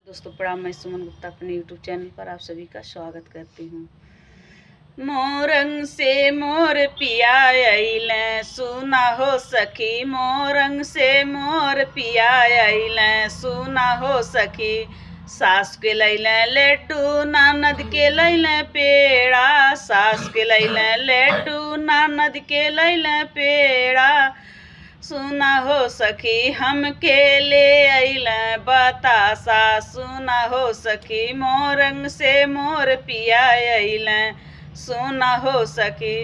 दोस्तों प्रणाम। मैं सुमन गुप्ता अपने यूट्यूब चैनल पर आप सभी का स्वागत करती हूँ। मोरंग से मोर पिया अइलें सुना हो सखी, मोरंग से मोर पिया अइलें सुना हो सखी। सास के लैलें लड्डू ननद के लैलें पेड़ा, सास के लैलें लड्डू ननद के लैलें पेड़ा। सुना हो सखी हमके ले अइलें बतासा, सुना हो सखी मोरंग से मोर पिया अइलें सुना हो सखी।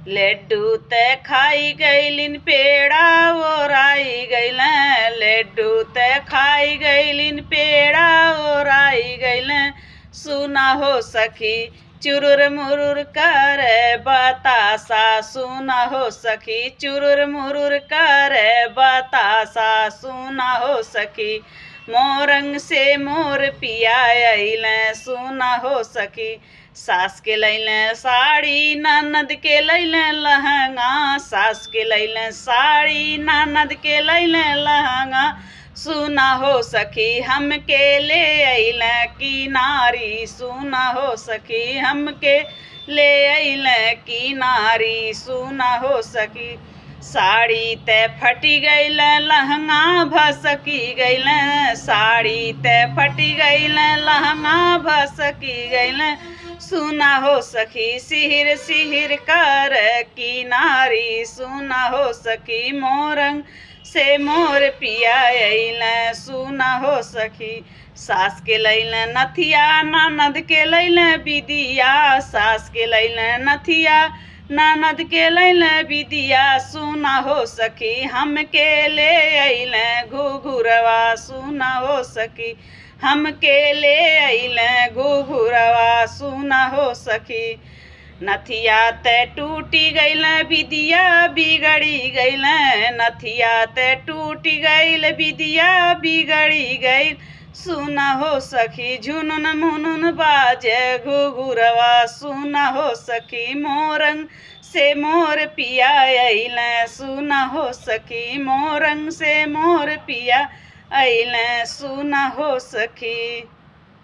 लड्डू ते खाई गइलिन पेड़ा ओराई गइलें, लड्डू ते खाई गइलिन पेड़ा ओराई गइलें सुना हो सखी। चुरुर मुरुर करे बतासा, सुना हो सखी चुरुर मुरुर करे बतासा सुना हो सखी। मोरंग से मोर पिया अइलें सुना हो सखी। सास के लैलें साड़ी ननद के लैलें लहंगा, सास के लैलें साड़ी ननद के लैलें लहंगा सुना हो सखी। हमके ले अइलें किनारी, सुना हो सखी हमके ले अइलें किनारी सुना हो सखी। साड़ी ते फटी गइलें लहंगा भसकी गइलें, साड़ी ते फटी गइलें लहंगा भसकी गइलें सुना हो सखी। सिहिर सिहिर कर किनारी सुना हो सखी। मोरंग से मोर पिया अइलें सुना हो सखी। सास के लैलें नथिया ननद के लैलें बिदिया, सास के लैलें नथिया ननद के लैलें बिदिया सुना हो सखी। हमके ले अइलें घुघुरवा सुना हो सखी, हमके ले अइलें घुघुरवा सुना हो सखी। नथिया ते टूटी गइलें बिदिया बिगड़ी गइलें, नथिया ते टूटी गइल बिदिया बिगड़ी गइल सुना हो सखी। झुनुन मुनुन बाजे घुघुरवा सुना हो सखी। मोरंग से मोर पिया अइलें सुना हो सखी, मोरंग से मोर पिया अइलें सुना हो सखी।